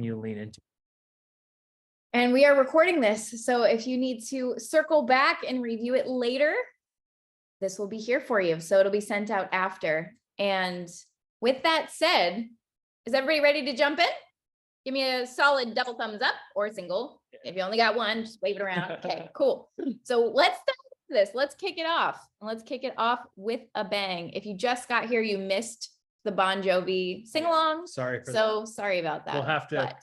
you lean into. And we are recording this. So if you need to circle back and review it later, this will be here for you. So it'll be sent out after. And with that said, is everybody ready to jump in? Give me a solid double thumbs up or a single. If you only got one, just wave it around. Okay, cool. So let's start this. Let's kick it off. Let's kick it off with a bang. If you just got here, you missed the Bon Jovi sing along. Sorry for that. Sorry about that.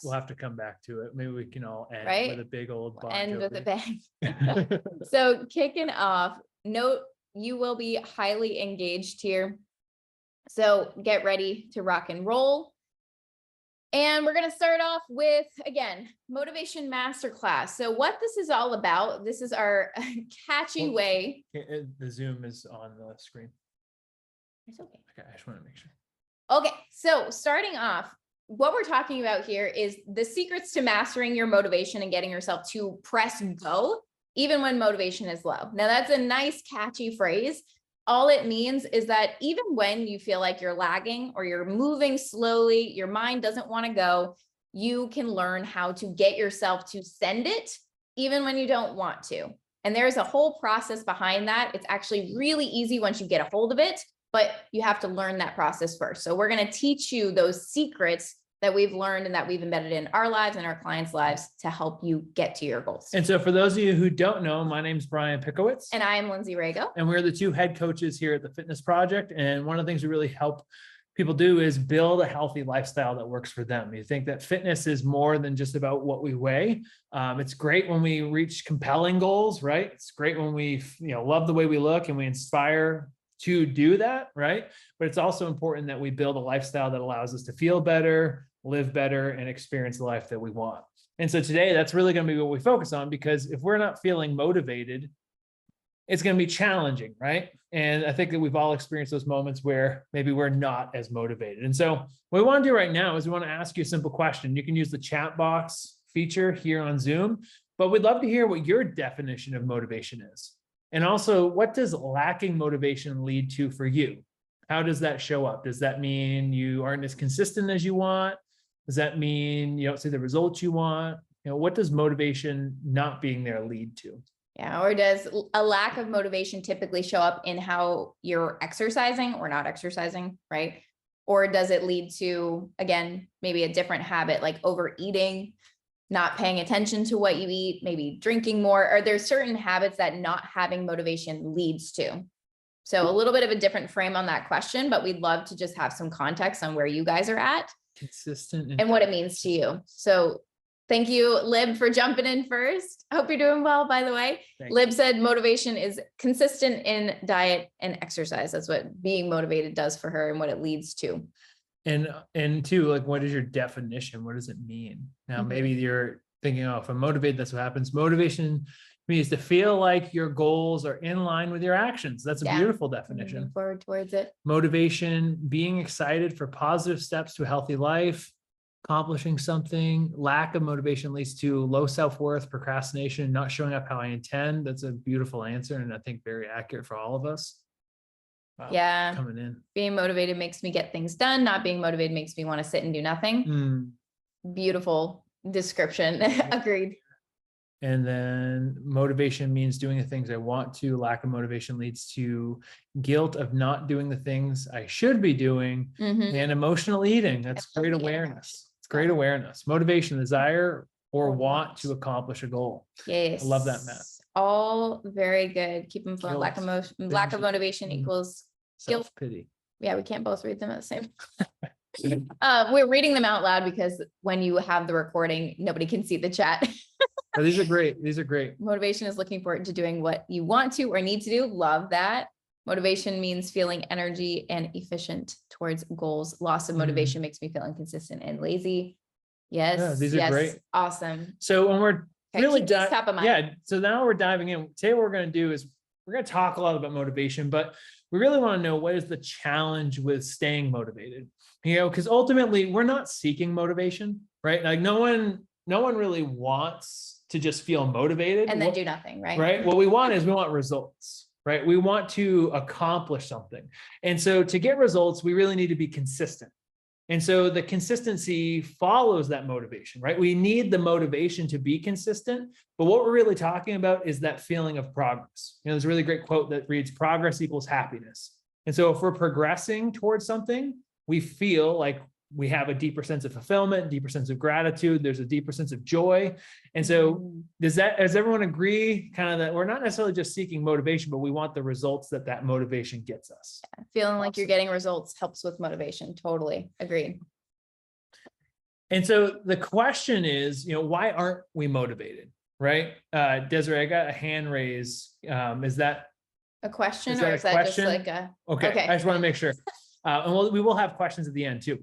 We'll have to come back to it. Maybe we can all end with a big old Bon Jovi. With a bang. So kicking off, note you will be highly engaged here. So get ready to rock and roll. And we're going to start off with, again, Motivation Masterclass. So what this is all about, this is our catchy way. The Zoom is on the screen. It's okay. Okay, I just want to make sure. Okay, so starting off, what we're talking about here is the secrets to mastering your motivation and getting yourself to press go, even when motivation is low. Now, that's a nice, catchy phrase. All it means is that even when you feel like you're lagging or you're moving slowly, your mind doesn't want to go, you can learn how to get yourself to send it, even when you don't want to. And there's a whole process behind that. It's actually really easy once you get a hold of it, but you have to learn that process first. So we're going to teach you those secrets that we've learned and that we've embedded in our lives and our clients' lives to help you get to your goals. And so for those of you who don't know, my name's Brian Pickowicz. And I am Lindsey Rago. And we're the two head coaches here at the Fitness Project. And one of the things we really help people do is build a healthy lifestyle that works for them. You think that fitness is more than just about what we weigh. It's great when we reach compelling goals, right? It's great when we love the way we look and we inspire to do that, right? But it's also important that we build a lifestyle that allows us to feel better, live better, and experience the life that we want. And so today, that's really going to be what we focus on, because if we're not feeling motivated, it's going to be challenging, right? And I think that we've all experienced those moments where maybe we're not as motivated. And so what we want to do right now is we want to ask you a simple question. You can use the chat box feature here on Zoom, but we'd love to hear what your definition of motivation is. And also, what does lacking motivation lead to for you? How does that show up? Does that mean you aren't as consistent as you want? Does that mean you don't see the results you want? What does motivation not being there lead to? Yeah, or does a lack of motivation typically show up in how you're exercising or not exercising, right? Or does it lead to, again, maybe a different habit like overeating, not paying attention to what you eat, maybe drinking more? Or there's certain habits that not having motivation leads to. So a little bit of a different frame on that question, but we'd love to just have some context on where you guys are at. Consistent. And what it means to you. So thank you, Lib, for jumping in first. I hope you're doing well, by the way. Lib said motivation is consistent in diet and exercise. That's what being motivated does for her and what it leads to. And two, like, what is your definition? What does it mean? Now, maybe you're thinking, oh, if I'm motivated, that's what happens. Motivation means to feel like your goals are in line with your actions. That's a beautiful definition. Moving forward towards it. Motivation, being excited for positive steps to a healthy life, accomplishing something. Lack of motivation leads to low self-worth, procrastination, not showing up how I intend. That's a beautiful answer, and I think very accurate for all of us. Wow, yeah. Coming in. Being motivated makes me get things done. Not being motivated makes me want to sit and do nothing. Beautiful description. Agreed. And then motivation means doing the things I want to. Lack of motivation leads to guilt of not doing the things I should be doing, and emotional eating. That's great awareness. It's great awareness. Motivation, desire or want to accomplish a goal. Yes. I love that, Matt. All very good. Keep them flowing. Lack of motivation equals guilt. Self-pity. Yeah, we can't both read them at the same time. We're reading them out loud because when you have the recording, nobody can see the chat. Oh, these are great. These are great. Motivation is looking forward to doing what you want to or need to do. Love that. Motivation means feeling energy and efficient towards goals. Loss of motivation makes me feel inconsistent and lazy. Yes. Yeah, these are great. Awesome. So when we're really top of mind. So now we're diving in. Today what we're going to do is we're going to talk a lot about motivation, but we really want to know, what is the challenge with staying motivated? Because ultimately we're not seeking motivation, right? Like no one really wants to just feel motivated and then do nothing, right? Right. What we want is we want results, right? We want to accomplish something. And so to get results, we really need to be consistent. And so the consistency follows that motivation, right? We need the motivation to be consistent, but what we're really talking about is that feeling of progress. There's a really great quote that reads, progress equals happiness. And so if we're progressing towards something, we feel like we have a deeper sense of fulfillment, deeper sense of gratitude. There's a deeper sense of joy. And so does everyone agree kind of that we're not necessarily just seeking motivation, but we want the results that that motivation gets us? Yeah, feeling like you're getting results helps with motivation. Totally agreed. And so the question is, why aren't we motivated? Right? Desiree, I got a hand raise. Is that a question, is that or a is that question? just like a, okay. I just want to make sure. And we will have questions at the end too.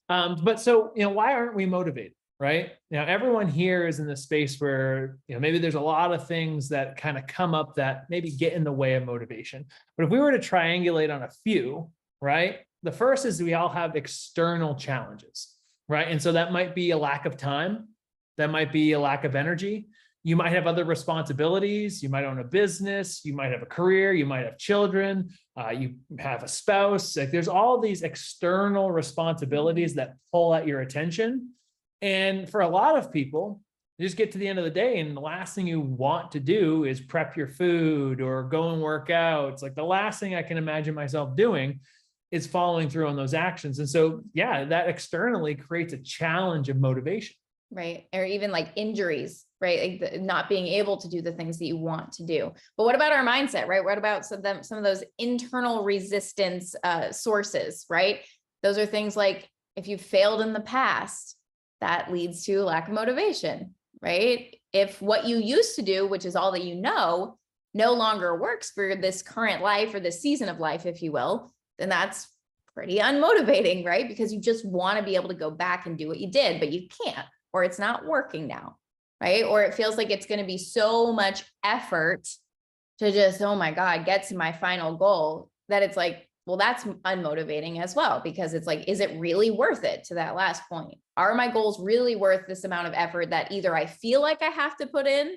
But so, why aren't we motivated, right? Everyone here is in the space where, maybe there's a lot of things that kind of come up that maybe get in the way of motivation. But if we were to triangulate on a few, right? The first is we all have external challenges, right? And so that might be a lack of time. That might be a lack of energy. You might have other responsibilities. You might own a business. You might have a career. You might have children. You have a spouse. Like there's all these external responsibilities that pull at your attention. And for a lot of people, you just get to the end of the day and the last thing you want to do is prep your food or go and work out. It's like the last thing I can imagine myself doing is following through on those actions. And so, yeah, that externally creates a challenge of motivation. Right. Or even like injuries, right? Like not being able to do the things that you want to do. But what about our mindset, right? What about some of those internal resistance sources, right? Those are things like if you've failed in the past, that leads to lack of motivation, right? If what you used to do, which is all that no longer works for this current life or this season of life, if you will, then that's pretty unmotivating, right? Because you just want to be able to go back and do what you did, but you can't. Or it's not working now, right? Or it feels like it's going to be so much effort to just, oh my God, get to my final goal that it's like, well, that's unmotivating as well, because it's like, is it really worth it to that last point? Are my goals really worth this amount of effort that either I feel like I have to put in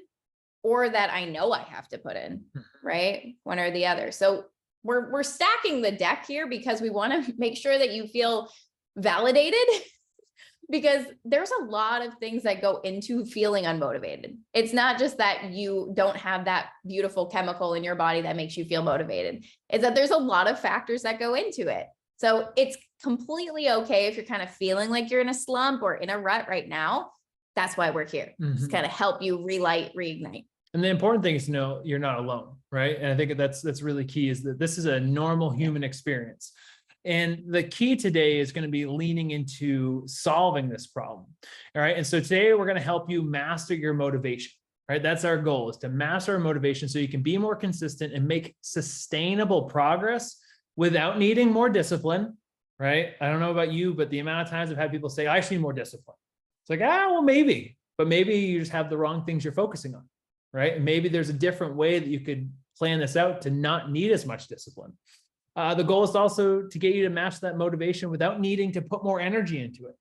or that I know I have to put in, right? One or the other. So we're stacking the deck here because we want to make sure that you feel validated. Because there's a lot of things that go into feeling unmotivated. It's not just that you don't have that beautiful chemical in your body that makes you feel motivated. It's that there's a lot of factors that go into it. So it's completely okay if you're kind of feeling like you're in a slump or in a rut right now. That's why we're here. Just kind of help you relight, reignite. And the important thing is to know you're not alone, right? And I think that's really key, is that this is a normal human experience. And the key today is going to be leaning into solving this problem. All right. And so today we're going to help you master your motivation, right? That's our goal, is to master our motivation so you can be more consistent and make sustainable progress without needing more discipline, right? I don't know about you, but the amount of times I've had people say, I just need more discipline. It's like, well, maybe, but maybe you just have the wrong things you're focusing on, right? And maybe there's a different way that you could plan this out to not need as much discipline. The goal is also to get you to master that motivation without needing to put more energy into it,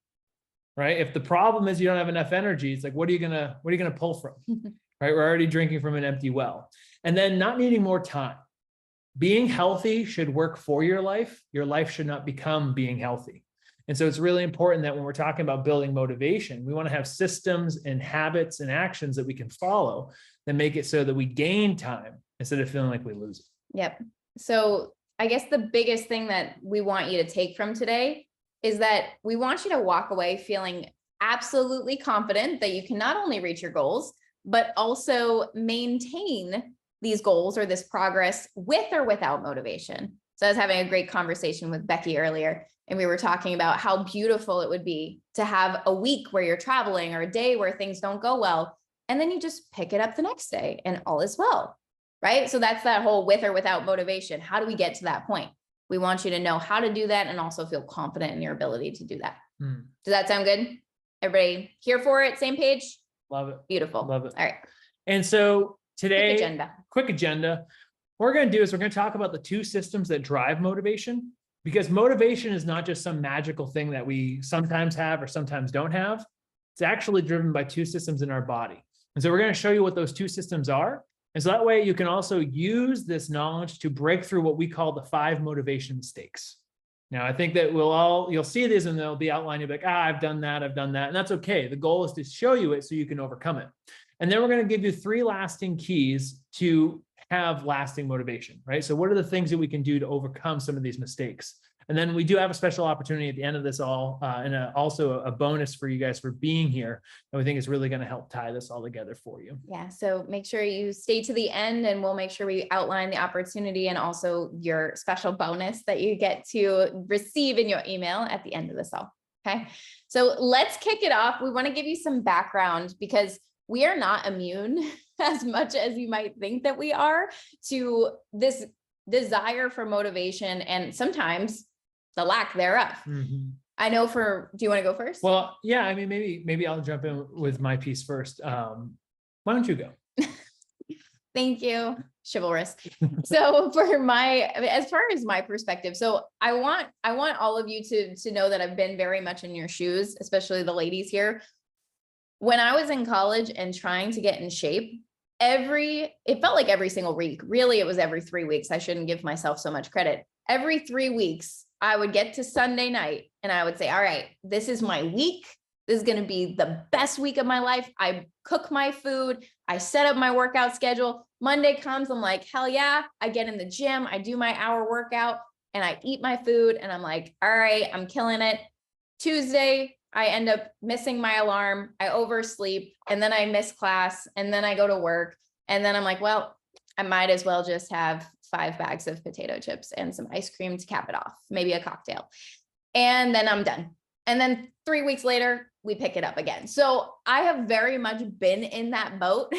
right? If the problem is you don't have enough energy, it's like, what are you gonna pull from, right? We're already drinking from an empty well. And then not needing more time. Being healthy should work for your life. Your life should not become being healthy. And so it's really important that when we're talking about building motivation, we want to have systems and habits and actions that we can follow that make it so that we gain time instead of feeling like we lose it. Yep. So I guess the biggest thing that we want you to take from today is that we want you to walk away feeling absolutely confident that you can not only reach your goals, but also maintain these goals or this progress with or without motivation. So I was having a great conversation with Becky earlier, and we were talking about how beautiful it would be to have a week where you're traveling or a day where things don't go well, and then you just pick it up the next day and all is well. Right? So that's that whole with or without motivation. How do we get to that point? We want you to know how to do that and also feel confident in your ability to do that. Does that sound good? Everybody here for it? Same page? Love it. Beautiful. Love it. All right. And so today, quick What agenda. we're going to do is we're going to talk about the two systems that drive motivation, because motivation is not just some magical thing that we sometimes have or sometimes don't have. It's actually driven by two systems in our body. And so we're going to show you what those two systems are. And so that way you can also use this knowledge to break through what we call the 5 motivation mistakes. Now, I think that you'll see these and they'll be outlined. You'll be like, I've done that. And that's okay. The goal is to show you it so you can overcome it. And then we're going to give you 3 lasting keys to have lasting motivation, right? So what are the things that we can do to overcome some of these mistakes? And then we do have a special opportunity at the end of this all, and also a bonus for you guys for being here. And we think it's really going to help tie this all together for you. Yeah. So make sure you stay to the end, and we'll make sure we outline the opportunity and also your special bonus that you get to receive in your email at the end of this all. Okay. So let's kick it off. We want to give you some background because we are not immune as much as you might think that we are to this desire for motivation and sometimes the lack thereof. Mm-hmm. I know do you want to go first? Well, yeah, I mean, maybe I'll jump in with my piece first. Why don't you go? Thank you. Chivalrous. So as far as my perspective, so I want all of you to know that I've been very much in your shoes, especially the ladies here. When I was in college and trying to get in shape, it felt like every single week, really, it was every 3 weeks. I shouldn't give myself so much credit. Every 3 weeks, I would get to Sunday night and I would say, all right, this is my week. This is going to be the best week of my life. I cook my food. I set up my workout schedule. Monday comes, I'm like, hell yeah. I get in the gym. I do my hour workout and I eat my food. And I'm like, all right, I'm killing it. Tuesday, I end up missing my alarm. I oversleep and then I miss class and then I go to work. And then I'm like, well, I might as well just have 5 bags of potato chips and some ice cream to cap it off, maybe a cocktail. And then I'm done. And then 3 weeks later, we pick it up again. So I have very much been in that boat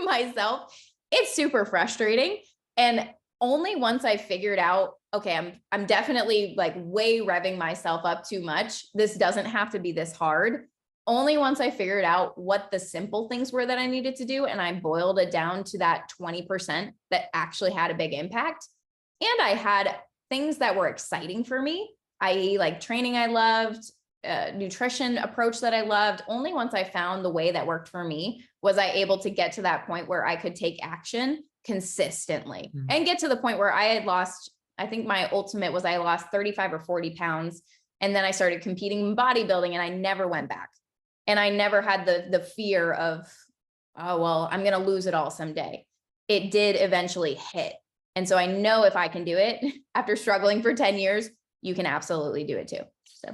myself. It's super frustrating. And only once I figured out, okay, I'm definitely like way revving myself up too much. This doesn't have to be this hard. Only once I figured out what the simple things were that I needed to do, and I boiled it down to that 20% that actually had a big impact. And I had things that were exciting for me, i.e. like training I loved, nutrition approach that I loved. Only once I found the way that worked for me was I able to get to that point where I could take action consistently and get to the point where I had lost, I think my ultimate was I lost 35 or 40 pounds. And then I started competing in bodybuilding and I never went back. And I never had the fear of, oh, well, I'm going to lose it all someday. It did eventually hit. And so I know if I can do it after struggling for 10 years, you can absolutely do it too. So.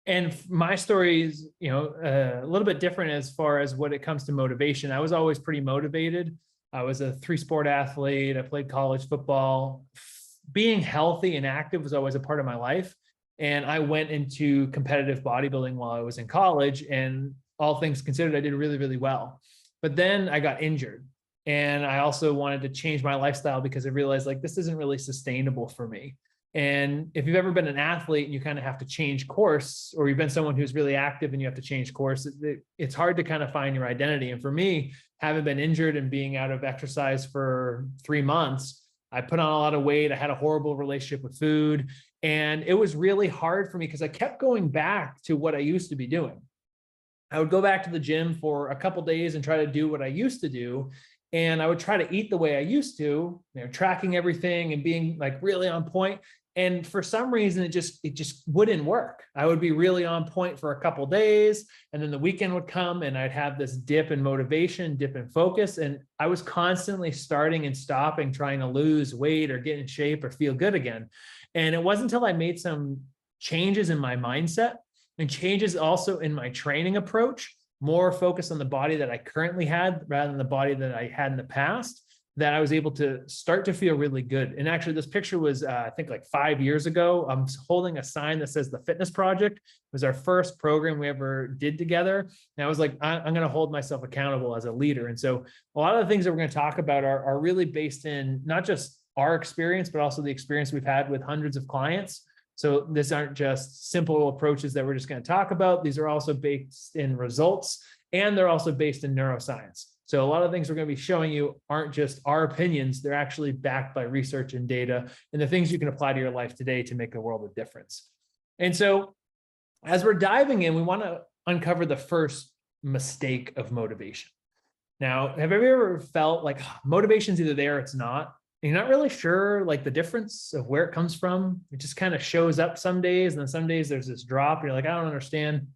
And my story is, a little bit different as far as what it comes to motivation. I was always pretty motivated. I was a 3-sport athlete. I played college football. Being healthy and active was always a part of my life. And I went into competitive bodybuilding while I was in college, and all things considered, I did really, really well. But then I got injured, and I also wanted to change my lifestyle because I realized like this isn't really sustainable for me. And if you've ever been an athlete and you kind of have to change course, or you've been someone who's really active and you have to change course, it's hard to kind of find your identity. And for me, having been injured and being out of exercise for 3 months, I put on a lot of weight. I had a horrible relationship with food. And it was really hard for me because I kept going back to what I used to be doing. I would go back to the gym for a couple of days and try to do what I used to do. And I would try to eat the way I used to, tracking everything and being like really on point. And for some reason, it just wouldn't work. I would be really on point for a couple of days, and then the weekend would come and I'd have this dip in motivation, dip in focus. And I was constantly starting and stopping, trying to lose weight or get in shape or feel good again. And it wasn't until I made some changes in my mindset and changes also in my training approach, more focused on the body that I currently had rather than the body that I had in the past, that I was able to start to feel really good. And actually this picture was, I think like 5 years ago. I'm holding a sign that says the Fitness Project. It was our first program we ever did together. And I was like, I'm going to hold myself accountable as a leader. And so a lot of the things that we're going to talk about are really based in not just our experience, but also the experience we've had with hundreds of clients. So these aren't just simple approaches that we're just going to talk about. These are also based in results, and they're also based in neuroscience. So a lot of things we're going to be showing you aren't just our opinions. They're actually backed by research and data and the things you can apply to your life today to make a world of difference. And so as we're diving in, we want to uncover the first mistake of motivation. Now, have you ever felt like motivation's either there or it's not? And you're not really sure like the difference of where it comes from. It just kind of shows up some days, and then some days there's this drop. And you're like, I don't understand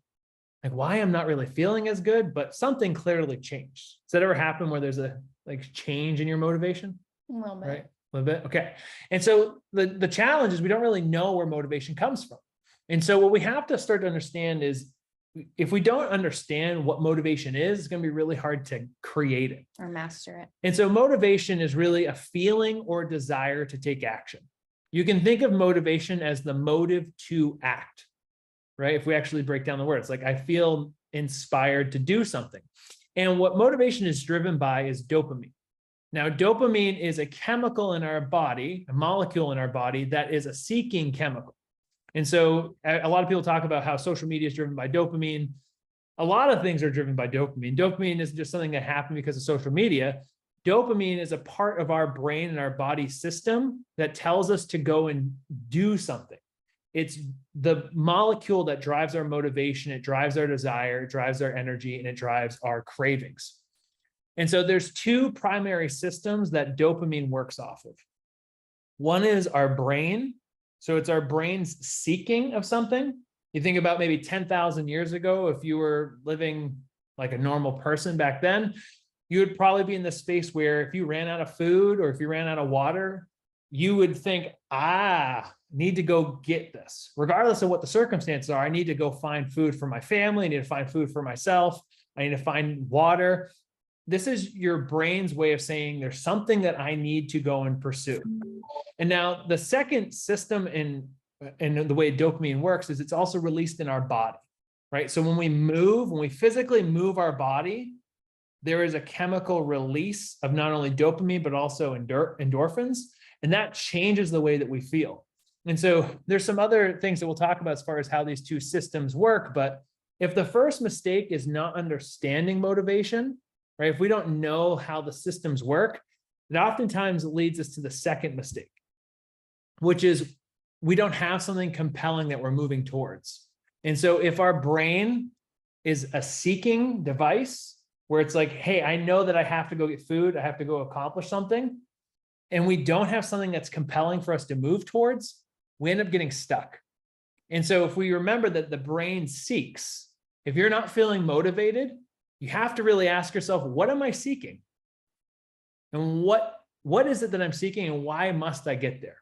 like why I'm not really feeling as good, but something clearly changed. Does that ever happen where there's a like change in your motivation? A little bit. Right? A little bit. Okay. And so the challenge is we don't really know where motivation comes from. And so what we have to start to understand is if we don't understand what motivation is, it's going to be really hard to create it or master it. And so motivation is really a feeling or desire to take action. You can think of motivation as the motive to act, right? If we actually break down the words, like I feel inspired to do something. And what motivation is driven by is dopamine. Now, dopamine is a chemical in our body, a molecule in our body that is a seeking chemical. And so a lot of people talk about how social media is driven by dopamine. A lot of things are driven by dopamine. Dopamine isn't just something that happened because of social media. Dopamine is a part of our brain and our body system that tells us to go and do something. It's the molecule that drives our motivation. It drives our desire, it drives our energy, and it drives our cravings. And so there's two primary systems that dopamine works off of. One is our brain. So it's our brain's seeking of something. You think about maybe 10,000 years ago, if you were living like a normal person back then, you would probably be in the space where if you ran out of food or if you ran out of water, you would think, need to go get this. Regardless of what the circumstances are, I need to go find food for my family. I need to find food for myself. I need to find water. This is your brain's way of saying there's something that I need to go and pursue. And now the second system in the way dopamine works is it's also released in our body, right? So when we physically move our body, there is a chemical release of not only dopamine, but also endorphins, and that changes the way that we feel. And so there's some other things that we'll talk about as far as how these two systems work. But if the first mistake is not understanding motivation, right? If we don't know how the systems work, it oftentimes leads us to the second mistake, which is we don't have something compelling that we're moving towards. And so if our brain is a seeking device where it's like, hey, I know that I have to go get food, I have to go accomplish something, and we don't have something that's compelling for us to move towards, we end up getting stuck. And so if we remember that the brain seeks, if you're not feeling motivated, you have to really ask yourself, what am I seeking? And what is it that I'm seeking and why must I get there?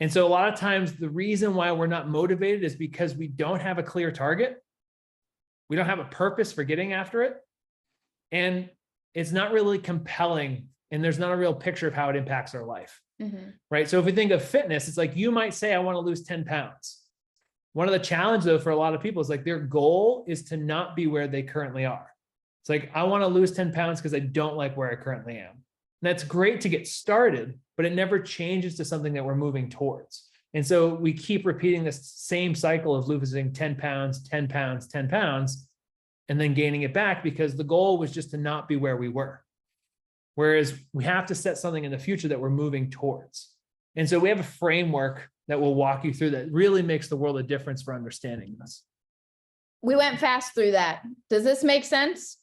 And so a lot of times the reason why we're not motivated is because we don't have a clear target. We don't have a purpose for getting after it. And it's not really compelling. And there's not a real picture of how it impacts our life, right? So if we think of fitness, it's like you might say, I want to lose 10 pounds. One of the challenges though, for a lot of people is like their goal is to not be where they currently are. It's like, I want to lose 10 pounds because I don't like where I currently am. And that's great to get started, but it never changes to something that we're moving towards. And so we keep repeating this same cycle of losing 10 pounds, 10 pounds, 10 pounds, and then gaining it back because the goal was just to not be where we were. Whereas we have to set something in the future that we're moving towards. And so we have a framework that will walk you through that really makes the world a difference for understanding this. We went fast through that. Does this make sense?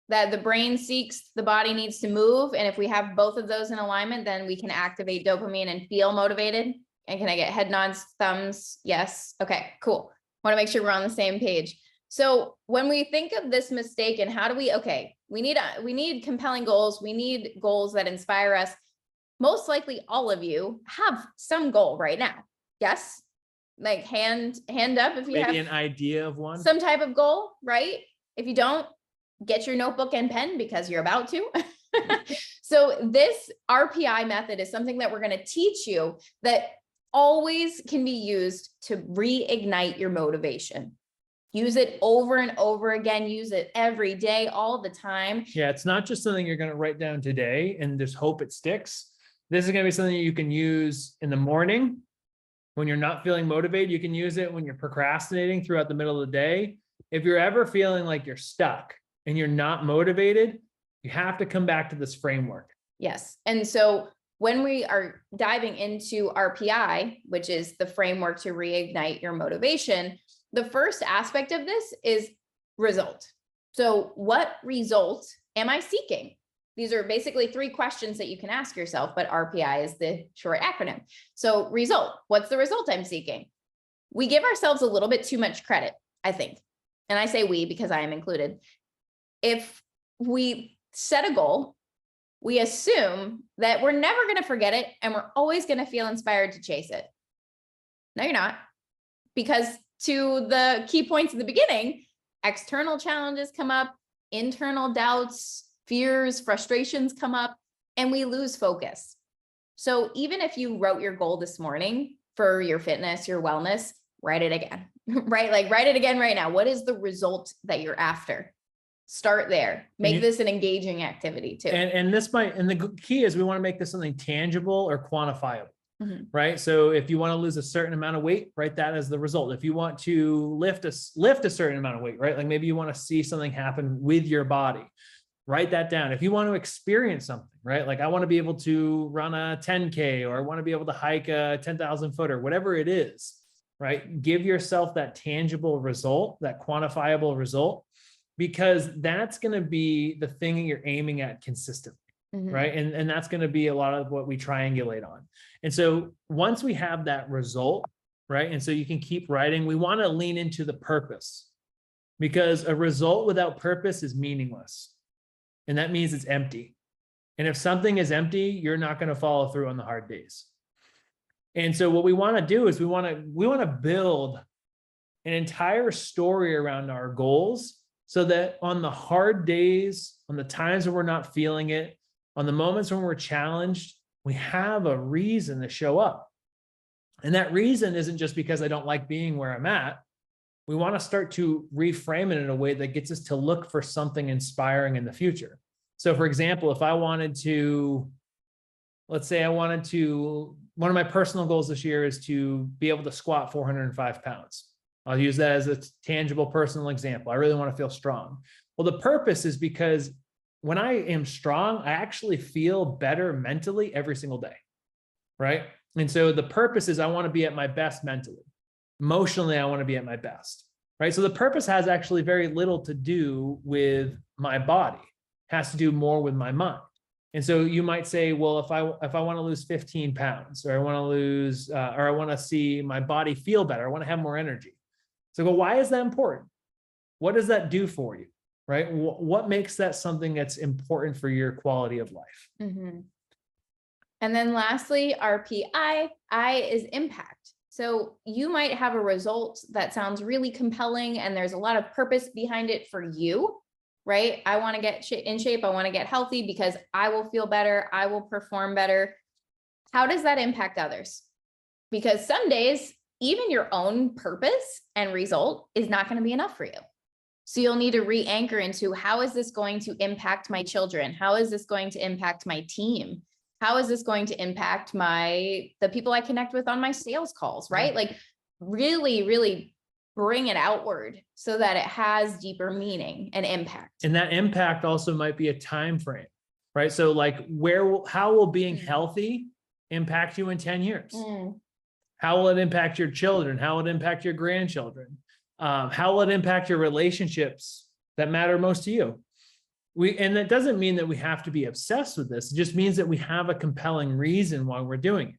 That the brain seeks, the body needs to move. And if we have both of those in alignment, then we can activate dopamine and feel motivated. And can I get head nods, thumbs? Yes. Okay, cool. Want to make sure we're on the same page. So when we think of this mistake and how do we need compelling goals. We need goals that inspire us. Most likely all of you have some goal right now. Yes. Like hand up if you Maybe have an idea of one. some type of goal, right? If you don't, get your notebook and pen because you're about to. So this RPI method is something that we're going to teach you that always can be used to reignite your motivation. Use it over and over again. Use it every day, all the time. Yeah, it's not just something you're going to write down today and just hope it sticks. This is going to be something you can use in the morning when you're not feeling motivated. You can use it when you're procrastinating throughout the middle of the day. If you're ever feeling like you're stuck and you're not motivated, you have to come back to this framework. Yes. And so when we are diving into RPI, which is the framework to reignite your motivation, the first aspect of this is result. So what result am I seeking? These are basically 3 questions that you can ask yourself, but RPI is the short acronym. So result, what's the result I'm seeking? We give ourselves a little bit too much credit, I think. And I say we because I am included. If we set a goal, we assume that we're never going to forget it and we're always going to feel inspired to chase it. No, you're not. Because to the key points at the beginning, external challenges come up, internal doubts, fears, frustrations come up, and we lose focus. So even if you wrote your goal this morning for your fitness, your wellness, write it again, right? Like write it again right now. What is the result that you're after? Start there. Make this an engaging activity too. And the key is we want to make this something tangible or quantifiable. Right. So if you want to lose a certain amount of weight, write that as the result. If you want to lift a certain amount of weight, right? Like maybe you want to see something happen with your body, write that down. If you want to experience something, right? Like I want to be able to run a 10K, or I want to be able to hike a 10,000 footer, whatever it is, right? Give yourself that tangible result, that quantifiable result, because that's going to be the thing that you're aiming at consistently. Right. And that's going to be a lot of what we triangulate on. And so once we have that result, right. And so you can keep writing, we want to lean into the purpose, because a result without purpose is meaningless. And that means it's empty. And if something is empty, you're not going to follow through on the hard days. And so what we want to do is we want to build an entire story around our goals, so that on the hard days, on the times when we're not feeling it, on the moments when we're challenged, we have a reason to show up. And that reason isn't just because I don't like being where I'm at. We want to start to reframe it in a way that gets us to look for something inspiring in the future. So for example, if I wanted to, let's say one of my personal goals this year is to be able to squat 405 pounds. I'll use that as a tangible personal example. I really want to feel strong. Well, the purpose is because when I am strong, I actually feel better mentally every single day, right? And so the purpose is I want to be at my best mentally. Emotionally, I want to be at my best, right? So the purpose has actually very little to do with my body. It has to do more with my mind. And so you might say, well, if I want to lose 15 pounds, or I want to lose, or I want to see my body feel better, I want to have more energy. So well, why is that important? What does that do for you? Right? What makes that something that's important for your quality of life? And then lastly, RPI, I is impact. So you might have a result that sounds really compelling and there's a lot of purpose behind it for you, right? I want to get in shape. I want to get healthy because I will feel better. I will perform better. How does that impact others? Because some days, even your own purpose and result is not going to be enough for you. So you'll need to re-anchor into, how is this going to impact my children? How is this going to impact my team? How is this going to impact the people I connect with on my sales calls, right? Like really, really bring it outward so that it has deeper meaning and impact. And that impact also might be a time frame, right? So like how will being healthy impact you in 10 years? How will it impact your children? How will it impact your grandchildren? How will it impact your relationships that matter most to you? And that doesn't mean that we have to be obsessed with this. It just means that we have a compelling reason why we're doing it.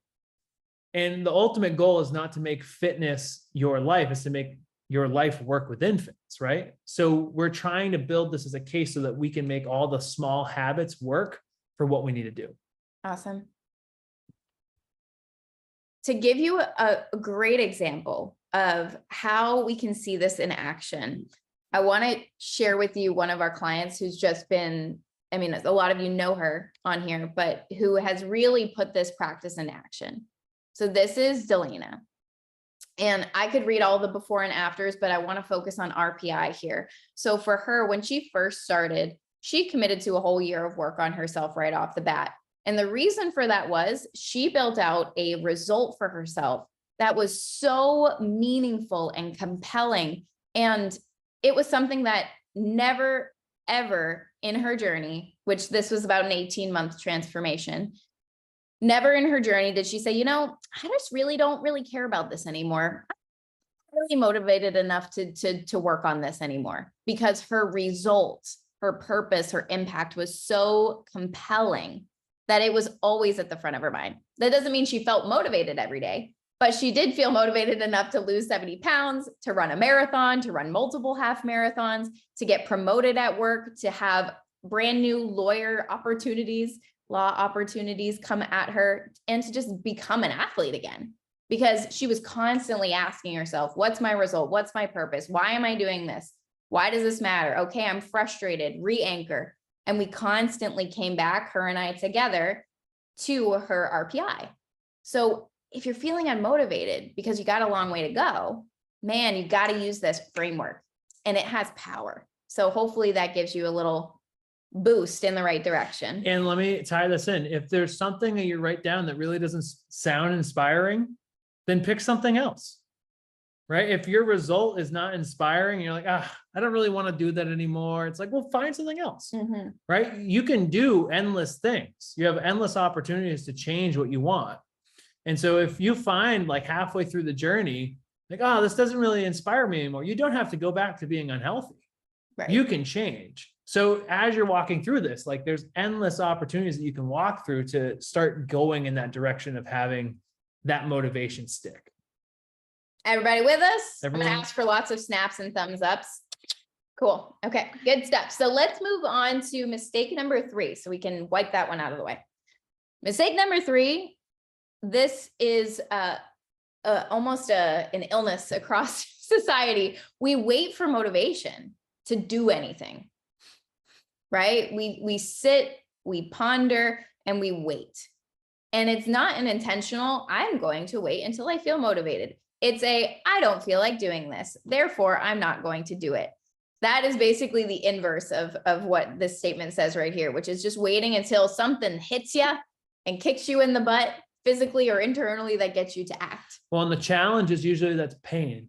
And the ultimate goal is not to make fitness your life, it's to make your life work within fitness, right? So we're trying to build this as a case so that we can make all the small habits work for what we need to do. Awesome. To give you a great example of how we can see this in action, I want to share with you one of our clients who's just been, I mean, a lot of you know her on here, but who has really put this practice in action. So this is Delina. And I could read all the before and afters, but I want to focus on RPI here. So for her, when she first started, she committed to a whole year of work on herself right off the bat. And the reason for that was she built out a result for herself that was so meaningful and compelling. And it was something that never, ever in her journey, which this was about an 18-month transformation, never in her journey did she say, you know, I just really don't care about this anymore. I'm not really motivated enough to work on this anymore, because her result her purpose, her impact was so compelling that it was always at the front of her mind. That doesn't mean she felt motivated every day, but she did feel motivated enough to lose 70 pounds, to run a marathon, to run multiple half marathons, to get promoted at work, to have brand new lawyer opportunities, law opportunities come at her, and to just become an athlete again. Because she was constantly asking herself, what's my result? What's my purpose? Why am I doing this? Why does this matter? Okay, I'm frustrated, re-anchor. And we constantly came back, her and I together, to her RPI. So if you're feeling unmotivated because you got a long way to go, man, you've got to use this framework, and it has power. So hopefully that gives you a little boost in the right direction. And let me tie this in. If there's something that you write down that really doesn't sound inspiring, then pick something else, right? If your result is not inspiring, you're like, I don't really want to do that anymore. It's like, well, find something else, right? You can do endless things. You have endless opportunities to change what you want. And so if you find like halfway through the journey, like, oh, this doesn't really inspire me anymore, you don't have to go back to being unhealthy. Right. You can change. So as you're walking through this, like there's endless opportunities that you can walk through to start going in that direction of having that motivation stick. Everybody with us? Everyone? I'm gonna ask for lots of snaps and thumbs ups. Cool. Okay, good stuff. So let's move on to mistake number 3, so we can wipe that one out of the way. Mistake number 3, this is almost an illness across society. We wait for motivation to do anything, right? We sit, we ponder, and we wait. And it's not an intentional, I'm going to wait until I feel motivated. It's I don't feel like doing this, therefore I'm not going to do it. That is basically the inverse of what this statement says right here, which is just waiting until something hits you and kicks you in the butt, physically or internally, that gets you to act. Well, and the challenge is usually that's pain,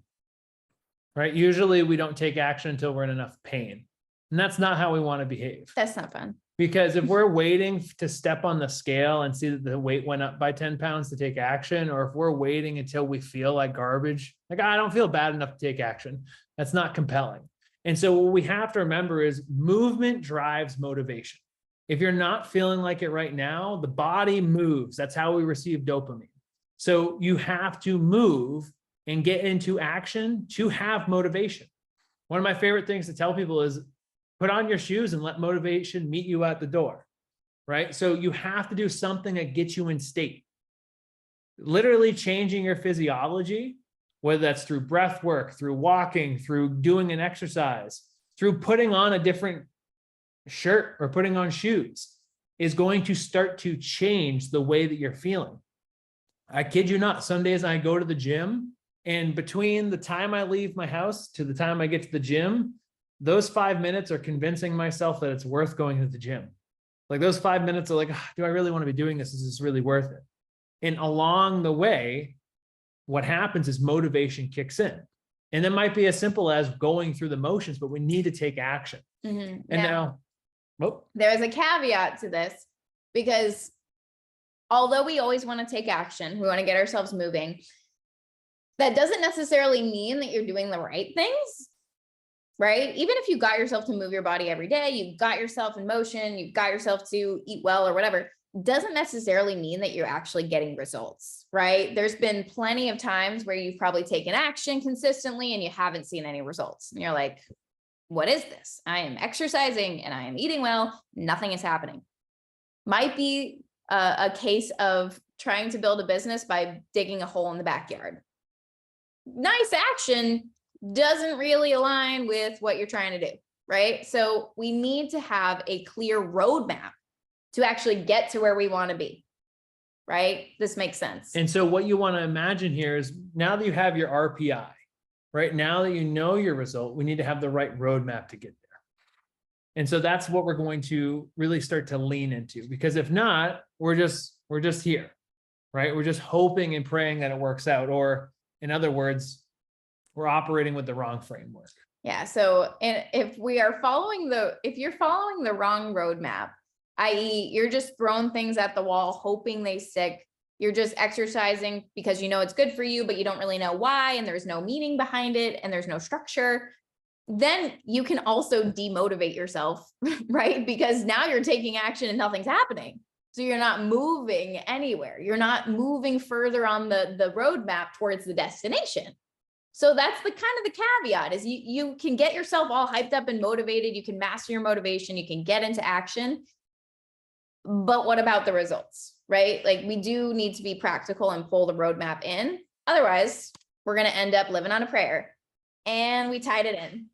right? Usually we don't take action until we're in enough pain. And that's not how we want to behave. That's not fun. Because if we're waiting to step on the scale and see that the weight went up by 10 pounds to take action, or if we're waiting until we feel like garbage, like I don't feel bad enough to take action, that's not compelling. And so what we have to remember is movement drives motivation. If you're not feeling like it right now, the body moves. That's how we receive dopamine. So you have to move and get into action to have motivation. One of my favorite things to tell people is put on your shoes and let motivation meet you at the door, right? So you have to do something that gets you in state. Literally changing your physiology, whether that's through breath work, through walking, through doing an exercise, through putting on a different shirt or putting on shoes, is going to start to change the way that you're feeling. I kid you not, some days I go to the gym, and between the time I leave my house to the time I get to the gym, those 5 minutes are convincing myself that it's worth going to the gym. Like those 5 minutes are like, do I really want to be doing this? Is this really worth it? And along the way, what happens is motivation kicks in. And it might be as simple as going through the motions, but we need to take action. And now, there's a caveat to this, because although we always want to take action, we want to get ourselves moving, that doesn't necessarily mean that you're doing the right things, right? Even if you got yourself to move your body every day, you got yourself in motion, you got yourself to eat well or whatever, doesn't necessarily mean that you're actually getting results, right? There's been plenty of times where you've probably taken action consistently and you haven't seen any results. And you're like, what is this? I am exercising and I am eating well, nothing is happening. Might be a case of trying to build a business by digging a hole in the backyard. Nice action, doesn't really align with what you're trying to do, right? So we need to have a clear roadmap to actually get to where we want to be, right? This makes sense. And so what you want to imagine here is, now that you have your RPI, right? Now that you know your result, we need to have the right roadmap to get there. And so that's what we're going to really start to lean into, because if not, we're just here, right? We're just hoping and praying that it works out. Or in other words, we're operating with the wrong framework. Yeah. So, and if you're following the wrong roadmap, i.e. you're just throwing things at the wall, hoping they stick, you're just exercising because you know it's good for you, but you don't really know why, and there's no meaning behind it, and there's no structure, then you can also demotivate yourself, right? Because now you're taking action and nothing's happening. So you're not moving anywhere. You're not moving further on the roadmap towards the destination. So that's the kind of the caveat is you can get yourself all hyped up and motivated. You can master your motivation. You can get into action. But what about the results, right? Like we do need to be practical and pull the roadmap in. Otherwise, we're going to end up living on a prayer, and we tied it in.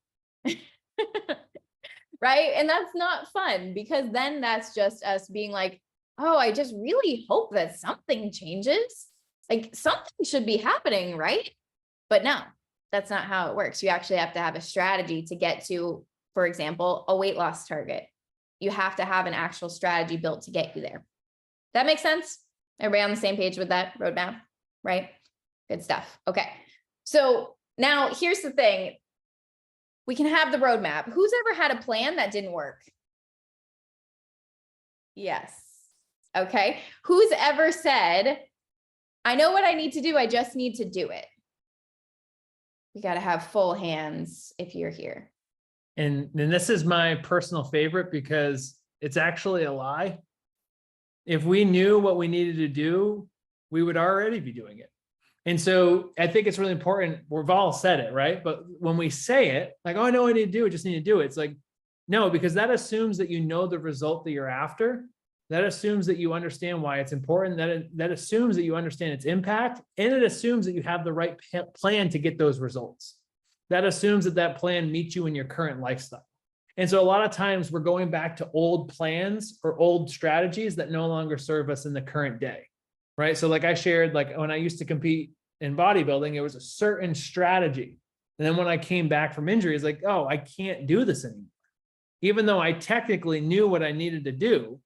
Right? And that's not fun, because then that's just us being like, oh, I just really hope that something changes. Like something should be happening, right? But no, that's not how it works. You actually have to have a strategy to get to, for example, a weight loss target. You have to have an actual strategy built to get you there. That makes sense? Everybody on the same page with that roadmap, right? Good stuff. Okay. So now here's the thing. We can have the roadmap. Who's ever had a plan that didn't work? Yes. Okay. Who's ever said, I know what I need to do, I just need to do it? You got to have full hands if you're here. And this is my personal favorite, because it's actually a lie. If we knew what we needed to do, we would already be doing it. And so I think it's really important. We've all said it, right? But when we say it, like, oh, I know what I need to do, I just need to do it. It's like, no, because that assumes that you know the result that you're after. That assumes that you understand why it's important. That assumes that you understand its impact. And it assumes that you have the right plan to get those results. That assumes that that plan meets you in your current lifestyle. And so a lot of times we're going back to old plans or old strategies that no longer serve us in the current day, right? So like I shared, like when I used to compete in bodybuilding, it was a certain strategy. And then when I came back from injury, it's like, oh, I can't do this anymore. Even though I technically knew what I needed to do,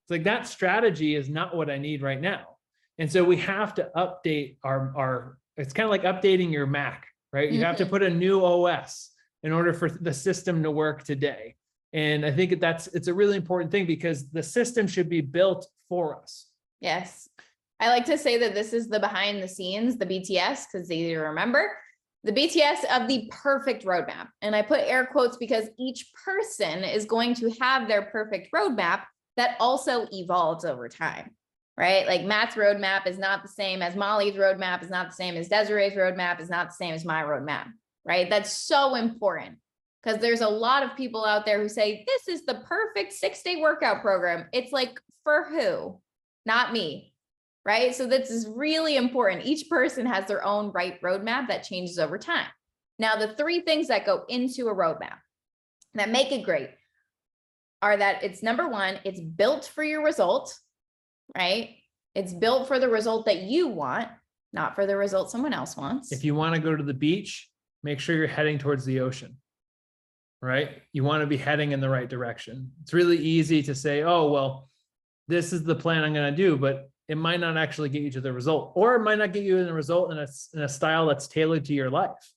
it's like that strategy is not what I need right now. And so we have to update our it's kind of like updating your Mac, right? You have to put a new OS in order for the system to work today. And I think it's a really important thing, because the system should be built for us. Yes. I like to say that this is the behind the scenes, the BTS, because easy to remember, the BTS of the perfect roadmap. And I put air quotes because each person is going to have their perfect roadmap that also evolves over time, right? Like Matt's roadmap is not the same as Molly's roadmap, is not the same as Desiree's roadmap, is not the same as my roadmap, right? That's so important, because there's a lot of people out there who say, this is the perfect 6-day workout program. It's like, for who? Not me, right? So this is really important. Each person has their own right roadmap that changes over time. Now, the 3 things that go into a roadmap that make it great are that it's number 1, it's built for your result, right? It's built for the result that you want, not for the result someone else wants. If you want to go to the beach, make sure you're heading towards the ocean, right? You want to be heading in the right direction. It's really easy to say, oh, well, this is the plan I'm going to do, but it might not actually get you to the result, or it might not get you in the result in a style that's tailored to your life.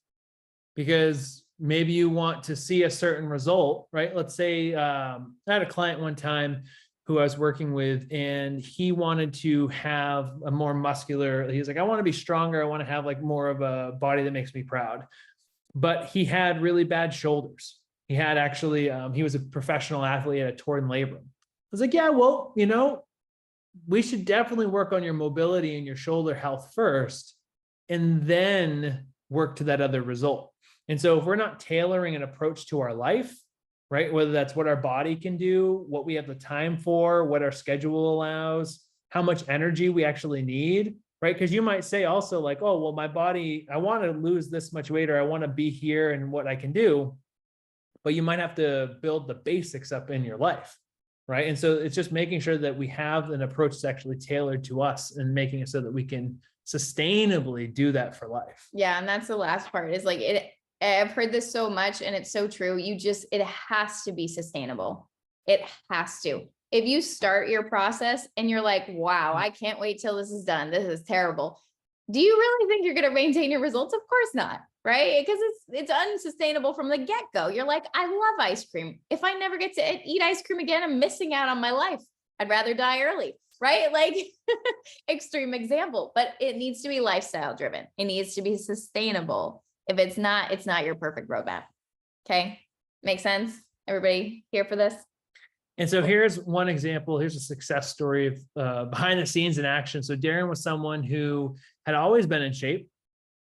Because maybe you want to see a certain result, right? Let's say I had a client one time who I was working with, and he wanted to have a more muscular, he's like, I want to be stronger. I want to have like more of a body that makes me proud. But he had really bad shoulders. He had actually, he was a professional athlete at a torn labrum. I was like, yeah, well, we should definitely work on your mobility and your shoulder health first, and then work to that other result. And so if we're not tailoring an approach to our life, right, whether that's what our body can do, what we have the time for, what our schedule allows, how much energy we actually need, right? Because you might say also like, oh, well, my body, I want to lose this much weight, or I want to be here and what I can do, but you might have to build the basics up in your life, right? And so it's just making sure that we have an approach that's actually tailored to us, and making it so that we can sustainably do that for life. Yeah. And that's the last part, is like I've heard this so much, and it's so true. It has to be sustainable. It has to. If you start your process and you're like, wow, I can't wait till this is done, this is terrible, do you really think you're going to maintain your results? Of course not, right? Because it's unsustainable from the get-go. You're like, I love ice cream. If I never get to eat ice cream again, I'm missing out on my life. I'd rather die early, right? Like extreme example, but it needs to be lifestyle driven. It needs to be sustainable. If it's not your perfect roadmap. Okay. Makes sense? Everybody here for this? And so here's one example. Here's a success story of behind the scenes in action. So Darren was someone who had always been in shape.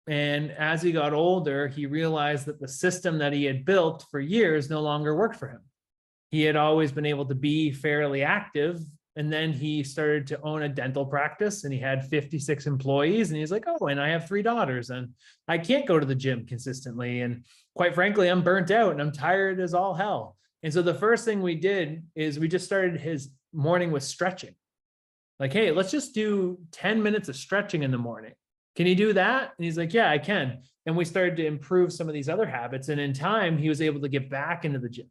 And as he got older, he realized that the system that he had built for years no longer worked for him. He had always been able to be fairly active. And then he started to own a dental practice and he had 56 employees. And he's like, oh, and I have 3 daughters and I can't go to the gym consistently. And quite frankly, I'm burnt out and I'm tired as all hell. And so the first thing we did is we just started his morning with stretching. Like, hey, let's just do 10 minutes of stretching in the morning. Can you do that? And he's like, yeah, I can. And we started to improve some of these other habits. And in time, he was able to get back into the gym.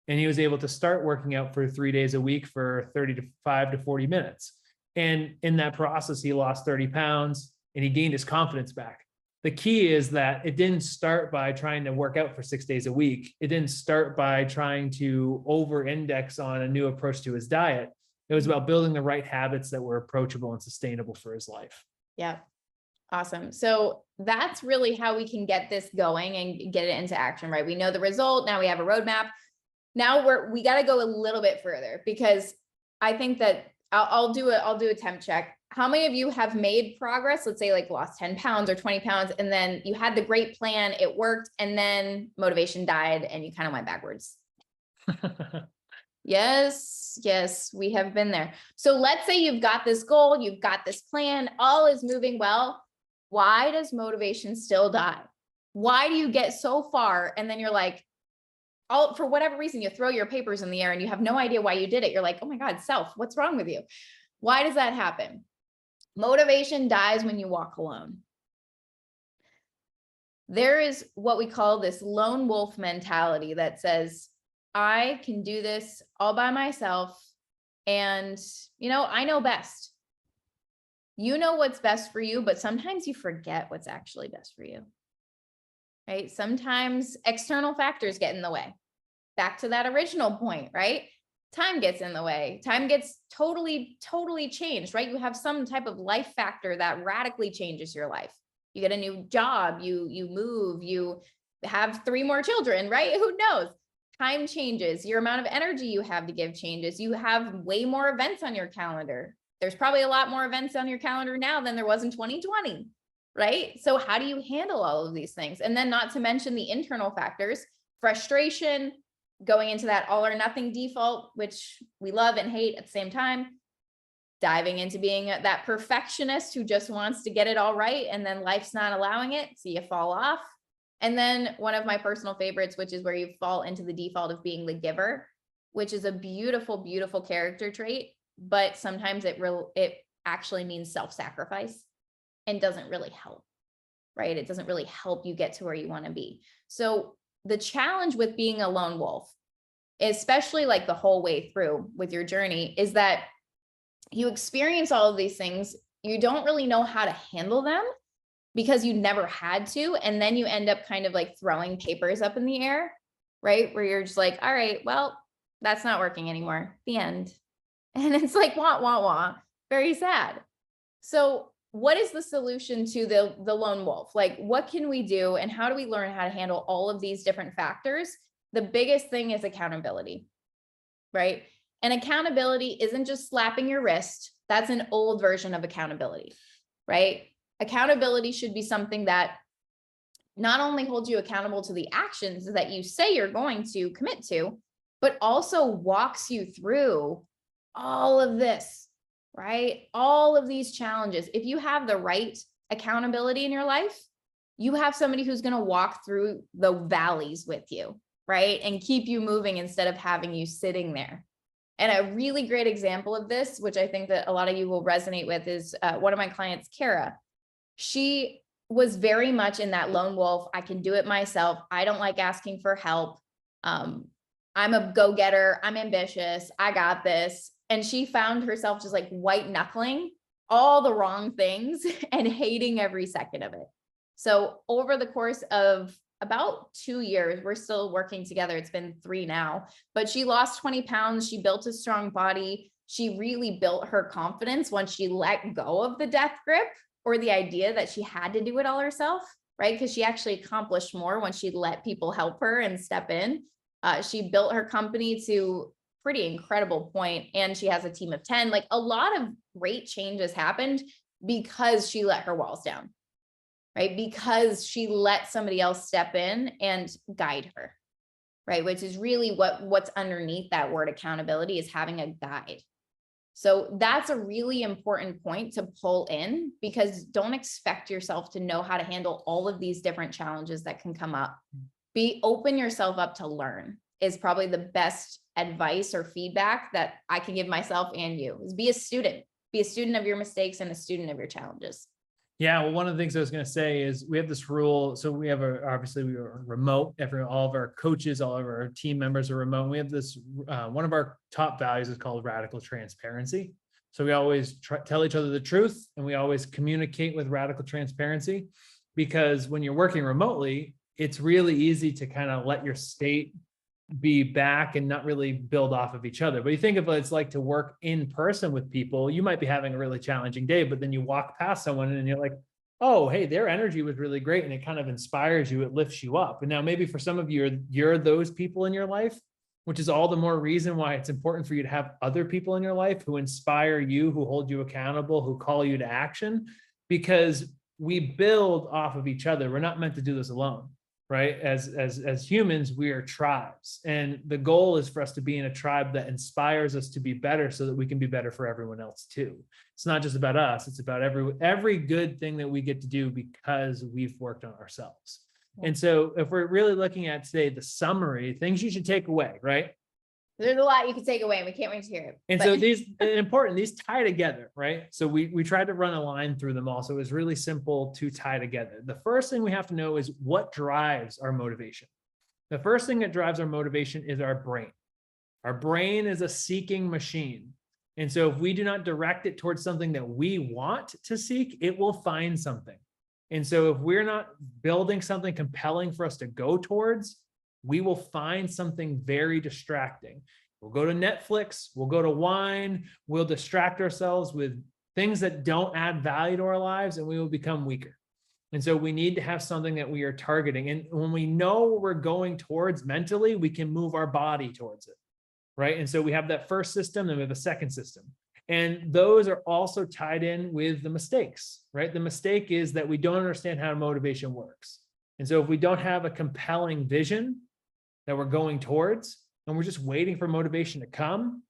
And he was able to start working out for 3 days a week for 35 to 40 minutes. And in that process, he lost 30 pounds and he gained his confidence back. The key is that it didn't start by trying to work out for 6 days a week. It didn't start by trying to over-index on a new approach to his diet. It was about building the right habits that were approachable and sustainable for his life. Yeah. Awesome. So that's really how we can get this going and get it into action, right? We know the result. Now we have a roadmap. Now we got to go a little bit further, because I think that I'll do a temp check. How many of you have made progress? Let's say like lost 10 pounds or 20 pounds, and then you had the great plan, it worked, and then motivation died and you kind of went backwards. Yes, we have been there. So let's say you've got this goal, you've got this plan, all is moving well. Why does motivation still die? Why do you get so far and then you're like, for whatever reason, you throw your papers in the air and you have no idea why you did it. You're like, oh my God, self, what's wrong with you? Why does that happen? Motivation dies when you walk alone. There is what we call this lone wolf mentality that says, I can do this all by myself. And, I know best. You know what's best for you, but sometimes you forget what's actually best for you, right? Sometimes external factors get in the way. Back to that original point, right? Time gets in the way. Time gets totally changed, right? You have some type of life factor that radically changes your life. You get a new job, you move, you have 3 more children, right? Who knows? Time changes. Your amount of energy you have to give changes. You have way more events on your calendar. There's probably a lot more events on your calendar now than there was in 2020, right? So how do you handle all of these things? And then not to mention the internal factors, frustration, going into that all or nothing default, which we love and hate at the same time, diving into being that perfectionist who just wants to get it all right, and then life's not allowing it, so you fall off. And then one of my personal favorites, which is where you fall into the default of being the giver, which is a beautiful, beautiful character trait, but sometimes it actually means self-sacrifice and doesn't really help, right? It doesn't really help you get to where you want to be. So the challenge with being a lone wolf, especially like the whole way through with your journey, is that you experience all of these things. You don't really know how to handle them because you never had to. And then you end up kind of like throwing papers up in the air, right? Where you're just like, all right, well, that's not working anymore. The end. And it's like, wah, wah, wah. Very sad. So what is the solution to the lone wolf? Like, what can we do? And how do we learn how to handle all of these different factors? The biggest thing is accountability, right? And accountability isn't just slapping your wrist. That's an old version of accountability, right? Accountability should be something that not only holds you accountable to the actions that you say you're going to commit to, but also walks you through all of this, right? All of these challenges. If you have the right accountability in your life, you have somebody who's going to walk through the valleys with you, right? And keep you moving instead of having you sitting there. And a really great example of this, which I think that a lot of you will resonate with, is one of my clients, Kara. She was very much in that lone wolf. I can do it myself. I don't like asking for help. I'm a go-getter. I'm ambitious. I got this. And she found herself just like white knuckling all the wrong things and hating every second of it. So over the course of about 2 years, we're still working together. It's been 3 now, but she lost 20 pounds. She built a strong body. She really built her confidence once she let go of the death grip or the idea that she had to do it all herself, right? Because she actually accomplished more when she let people help her and step in. She built her company to pretty incredible point, and she has a team of 10. Like, a lot of great changes happened because she let her walls down, right? Because she let somebody else step in and guide her, right? Which is really what's underneath that word accountability, is having a guide. So that's a really important point to pull in, because don't expect yourself to know how to handle all of these different challenges that can come up. Open yourself up to learn is probably the best advice or feedback that I can give myself and you, is be a student of your mistakes and a student of your challenges. Yeah, well, one of the things I was going to say is we have this rule. So we have obviously we are remote. All of our coaches, all of our team members are remote. And we have this, one of our top values is called radical transparency. So we always tell each other the truth, and we always communicate with radical transparency, because when you're working remotely, it's really easy to kind of let your state be back and not really build off of each other. But you think of what it's like to work in person with people. You might be having a really challenging day, but then you walk past someone and you're like, oh, hey, their energy was really great. And it kind of inspires you. It lifts you up. And now maybe for some of you, you're those people in your life, which is all the more reason why it's important for you to have other people in your life who inspire you, who hold you accountable, who call you to action, because we build off of each other. We're not meant to do this alone. Right? As humans, we are tribes. And the goal is for us to be in a tribe that inspires us to be better, so that we can be better for everyone else too. It's not just about us. It's about every good thing that we get to do because we've worked on ourselves. Yeah. And so if we're really looking at today, the summary, things you should take away, right? There's a lot you can take away, and we can't wait to hear it. And so these tie together, right? So we tried to run a line through them all. So it was really simple to tie together. The first thing we have to know is what drives our motivation. The first thing that drives our motivation is our brain. Our brain is a seeking machine. And so if we do not direct it towards something that we want to seek, it will find something. And so if we're not building something compelling for us to go towards, we will find something very distracting. We'll go to Netflix, we'll go to wine, we'll distract ourselves with things that don't add value to our lives, and we will become weaker. And so we need to have something that we are targeting. And when we know what we're going towards mentally, we can move our body towards it, right? And so we have that first system, then we have a second system. And those are also tied in with the mistakes, right? The mistake is that we don't understand how motivation works. And so if we don't have a compelling vision that we're going towards, and we're just waiting for motivation to come,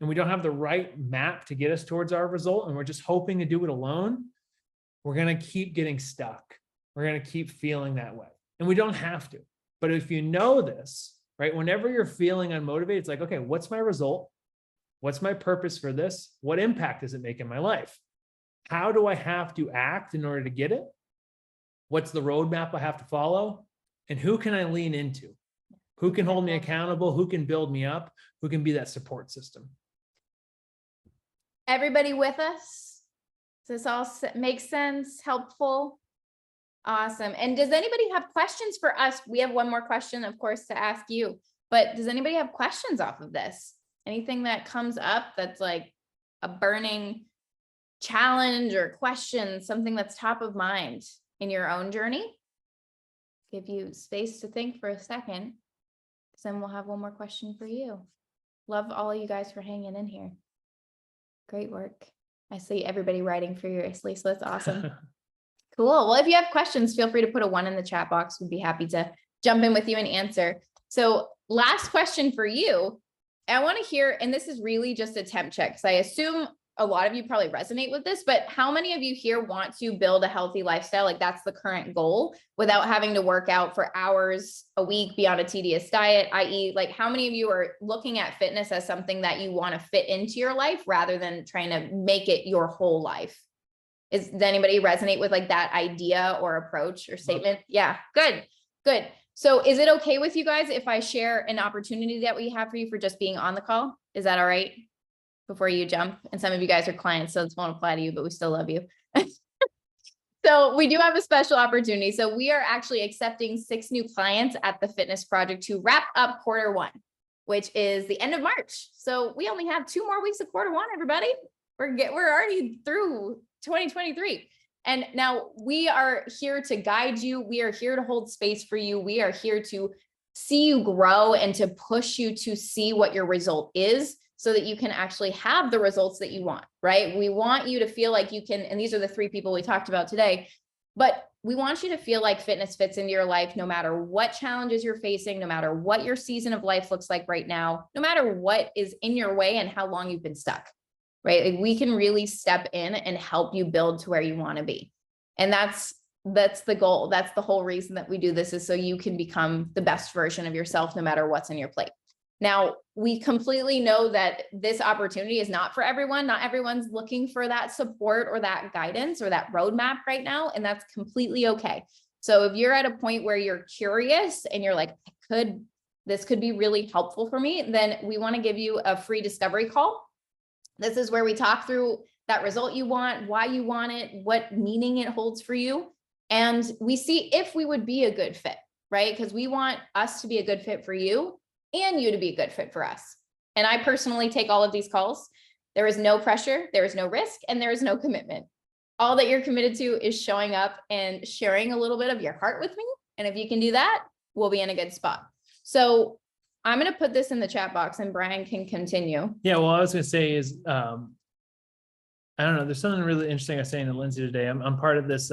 and we don't have the right map to get us towards our result, and we're just hoping to do it alone, we're going to keep getting stuck. We're going to keep feeling that way. And we don't have to. But if you know this, right, whenever you're feeling unmotivated, it's like, okay, what's my result? What's my purpose for this? What impact does it make in my life? How do I have to act in order to get it? What's the roadmap I have to follow? And who can I lean into? Who can hold me accountable? Who can build me up? Who can be that support system? Everybody with us? Does this all make sense? Helpful? Awesome. And does anybody have questions for us? We have one more question, of course, to ask you, but does anybody have questions off of this? Anything that comes up that's like a burning challenge or question, something that's top of mind in your own journey? Give you space to think for a second. Then we'll have one more question for you. Love all of you guys for hanging in here. Great work. I see everybody writing furiously, so that's awesome. Cool. Well, if you have questions, feel free to put a 1 in the chat box. We'd be happy to jump in with you and answer. So last question for you. I want to hear, and this is really just a temp check, because I assume a lot of you probably resonate with this, but how many of you here want to build a healthy lifestyle? Like, that's the current goal, without having to work out for hours a week, be on a tedious diet, i.e. like, how many of you are looking at fitness as something that you want to fit into your life rather than trying to make it your whole life? Does anybody resonate with like that idea or approach or statement? Yeah, good. So is it okay with you guys if I share an opportunity that we have for you for just being on the call? Is that all right? Before you jump, and some of you guys are clients, so this won't apply to you, but we still love you. So we do have a special opportunity. So we are actually accepting 6 new clients at the Fitness Project to wrap up Q1, which is the end of March. So we only have 2 more weeks of Q1, everybody. We're already through 2023. And now we are here to guide you. We are here to hold space for you. We are here to see you grow and to push you to see what your result is so that you can actually have the results that you want, right? We want you to feel like you can, and these are the 3 people we talked about today, but we want you to feel like fitness fits into your life, no matter what challenges you're facing, no matter what your season of life looks like right now, no matter what is in your way and how long you've been stuck, right? Like we can really step in and help you build to where you want to be. And that's the goal. That's the whole reason that we do this, is so you can become the best version of yourself, no matter what's in your plate. Now, we completely know that this opportunity is not for everyone. Not everyone's looking for that support or that guidance or that roadmap right now, and that's completely okay. So if you're at a point where you're curious and you're like, this could be really helpful for me, then we want to give you a free discovery call. This is where we talk through that result you want, why you want it, what meaning it holds for you. And we see if we would be a good fit, right? Because we want us to be a good fit for you and you to be a good fit for us. And I personally take all of these calls. There is no pressure, there is no risk, and there is no commitment. All that you're committed to is showing up and sharing a little bit of your heart with me. And if you can do that, we'll be in a good spot. So I'm going to put this in the chat box and Brian can continue. Yeah, well, I was going to say is, I don't know, there's something really interesting I was saying to Lindsey today. I'm part of this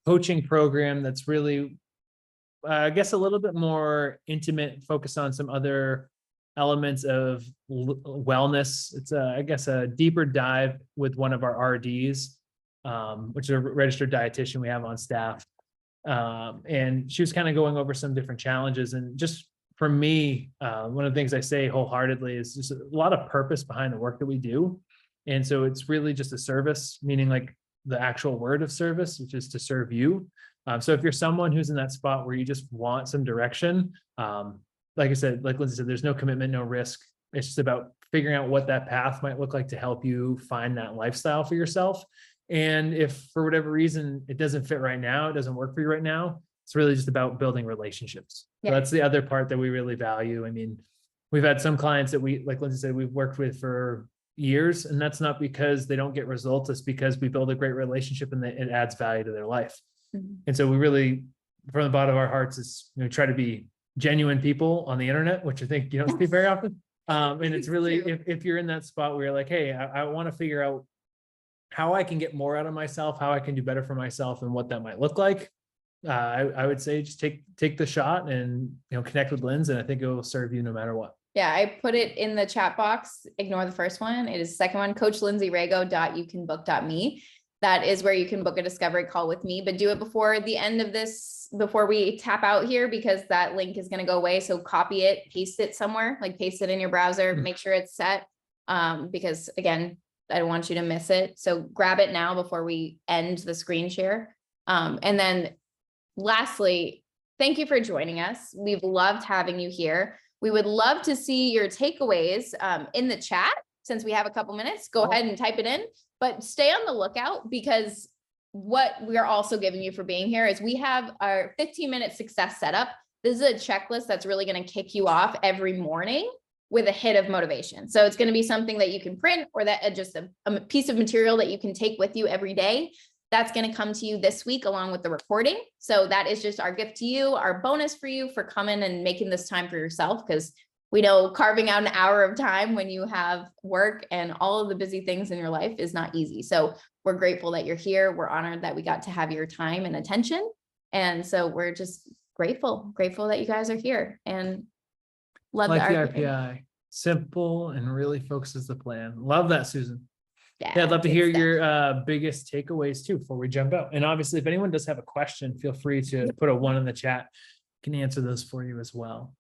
coaching program that's really, I guess, a little bit more intimate, focused on some other elements of wellness. It's I guess a deeper dive with one of our RDs, which is a registered dietitian we have on staff. And she was kind of going over some different challenges. And just for me, one of the things I say wholeheartedly is just a lot of purpose behind the work that we do. And so it's really just a service, meaning like the actual word of service, which is to serve you. So if you're someone who's in that spot where you just want some direction, like I said, like Lindsey said, there's no commitment, no risk. It's just about figuring out what that path might look like to help you find that lifestyle for yourself. And if for whatever reason it doesn't fit right now, it doesn't work for you right now, it's really just about building relationships. Yeah. So that's the other part that we really value. I mean, we've had some clients that we, like Lindsey said, we've worked with for years, and that's not because they don't get results. It's because we build a great relationship and it adds value to their life. Mm-hmm. And so we really, from the bottom of our hearts, is try to be genuine people on the internet, which I think you don't see very often. And it's really, if you're in that spot where you're like, hey, I want to figure out how I can get more out of myself, how I can do better for myself, and what that might look like, I would say just take the shot and connect with Linz, and I think it will serve you no matter what. Yeah, I put it in the chat box. Ignore the first one. It is the second one, coachlindseyrago.youcanbook.me. That is where you can book a discovery call with me, but do it before the end of this, before we tap out here, because that link is going to go away. So copy it, paste it somewhere, like paste it in your browser, make sure it's set. Because again, I don't want you to miss it. So grab it now before we end the screen share. And then lastly, thank you for joining us. We've loved having you here. We would love to see your takeaways in the chat. Since we have a couple minutes, go ahead and type it in, but stay on the lookout, because what we're also giving you for being here is we have our 15-minute success setup. This is a checklist that's really going to kick you off every morning with a hit of motivation. So it's going to be something that you can print, or that just a piece of material that you can take with you every day. That's going to come to you this week along with the recording. So that is just our gift to you, our bonus for you for coming and making this time for yourself, because we know carving out an hour of time when you have work and all of the busy things in your life is not easy. So we're grateful that you're here. We're honored that we got to have your time and attention. And so we're just grateful that you guys are here, and love like the RPI. Simple and really focuses the plan. Love that, Susan. Yeah, I'd love to hear your biggest takeaways too before we jump out. And obviously, if anyone does have a question, feel free to put a 1 in the chat. I can answer those for you as well.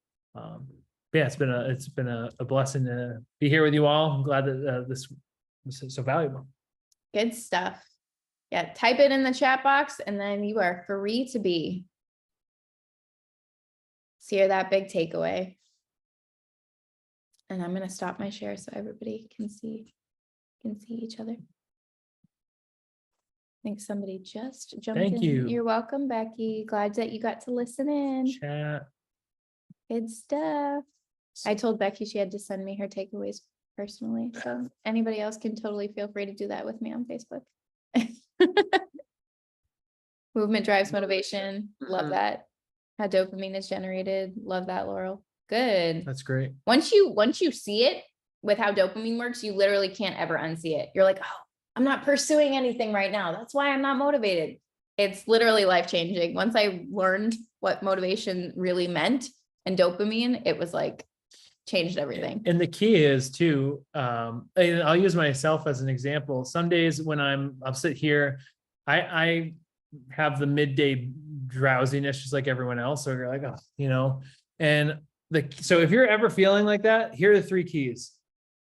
Yeah, it's been a blessing to be here with you all. I'm glad that this is so valuable. Good stuff. Yeah, type it in the chat box, and then you are free to be. So hear that big takeaway. And I'm going to stop my share so everybody can see each other. I think somebody just jumped in. Thank you. You're welcome, Becky. Glad that you got to listen in. Chat. Good stuff. I told Becky she had to send me her takeaways personally. So anybody else can totally feel free to do that with me on Facebook. Movement drives motivation. Love Mhm. that. How dopamine is generated. Love that, Laurel. Good. That's great. Once you see it with how dopamine works, you literally can't ever unsee it. You're like, oh, I'm not pursuing anything right now. That's why I'm not motivated. It's literally life-changing. Once I learned what motivation really meant and dopamine, it was like changed everything. And the key is too, and I'll use myself as an example. Some days when I'll sit here, I have the midday drowsiness just like everyone else. So you're like, oh, and so if you're ever feeling like that, here are the 3 keys: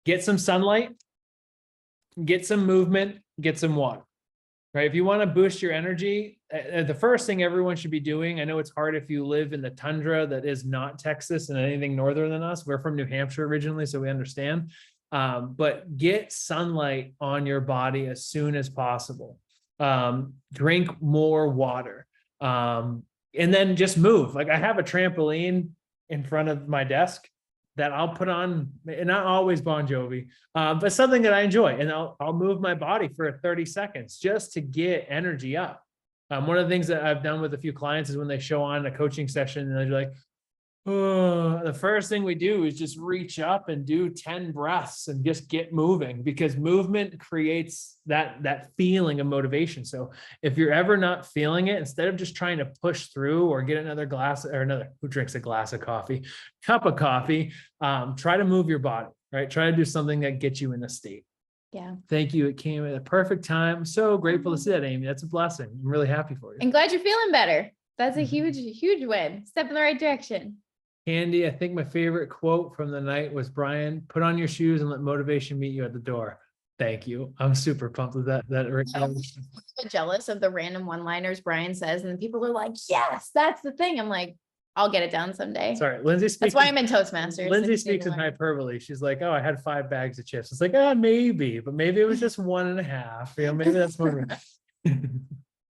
get some sunlight, get some movement, get some water. Right? If you want to boost your energy, the first thing everyone should be doing, I know it's hard if you live in the tundra that is not Texas and anything northern than us. We're from New Hampshire originally, so we understand. But get sunlight on your body as soon as possible. Drink more water. And then just move. Like, I have a trampoline in front of my desk that I'll put on, and not always Bon Jovi, but something that I enjoy. And I'll move my body for 30 seconds just to get energy up. One of the things that I've done with a few clients is when they show on a coaching session and they're like, oh, the first thing we do is just reach up and do 10 breaths and just get moving, because movement creates that feeling of motivation. So if you're ever not feeling it, instead of just trying to push through or get another glass, or who drinks a glass of coffee, cup of coffee, try to move your body, right? Try to do something that gets you in a state. Yeah. Thank you. It came at a perfect time. So grateful to see that, Amy. That's a blessing. I'm really happy for you. And glad you're feeling better. That's a huge, huge win. Step in the right direction. Andy, I think my favorite quote from the night was, Brian, put on your shoes and let motivation meet you at the door. Thank you. I'm super pumped with that. I'm jealous of the random one-liners Brian says, and people are like, yes, that's the thing. I'm like, I'll get it down someday. Sorry, Lindsay speaks. That's why I'm in Toastmasters. Lindsay speaks in hyperbole. She's like, oh, I had 5 bags of chips. It's like, maybe, but maybe it was just 1.5. Maybe that's more.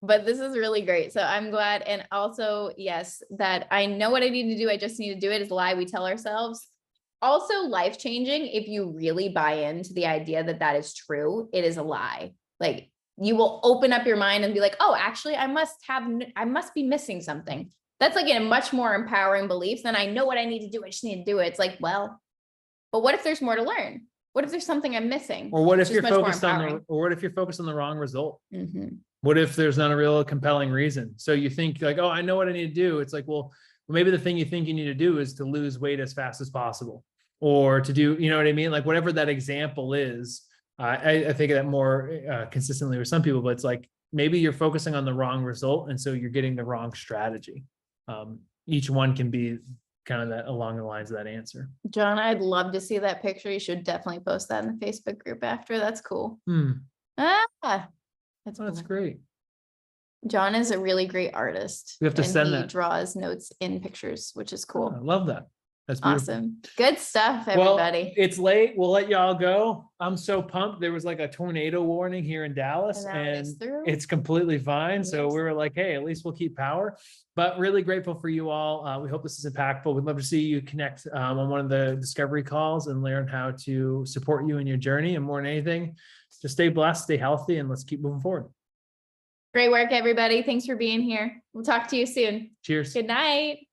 But this is really great. So I'm glad. And also, yes, that I know what I need to do. I just need to do it is a lie we tell ourselves. Also life-changing. If you really buy into the idea that that is true, it is a lie. Like, you will open up your mind and be like, oh, actually, I must be missing something. That's like a much more empowering belief than I know what I need to do. I just need to do it. It's like, well, but what if there's more to learn? What if there's something I'm missing? Or what if you're focused on the wrong result? Mm-hmm. What if there's not a real compelling reason? So you think like, oh, I know what I need to do. It's like, well, maybe the thing you think you need to do is to lose weight as fast as possible, or to do, you know what I mean? Like, whatever that example is. I think of that more consistently with some people, but it's like, maybe you're focusing on the wrong result. And so you're getting the wrong strategy. Each one can be kind of that along the lines of that answer. John, I'd love to see that picture. You should definitely post that in the Facebook group after. That's cool. That's great. John is a really great artist. We have to send that. He draws notes in pictures, which is cool. I love that. That's beautiful. Awesome. Good stuff, everybody. Well, it's late. We'll let y'all go. I'm so pumped. There was like a tornado warning here in Dallas, and it's completely fine. So we were like, hey, at least we'll keep power. But really grateful for you all. We hope this is impactful. We'd love to see you connect on one of the discovery calls and learn how to support you in your journey. And more than anything, just stay blessed, stay healthy, and let's keep moving forward. Great work, everybody. Thanks for being here. We'll talk to you soon. Cheers. Good night.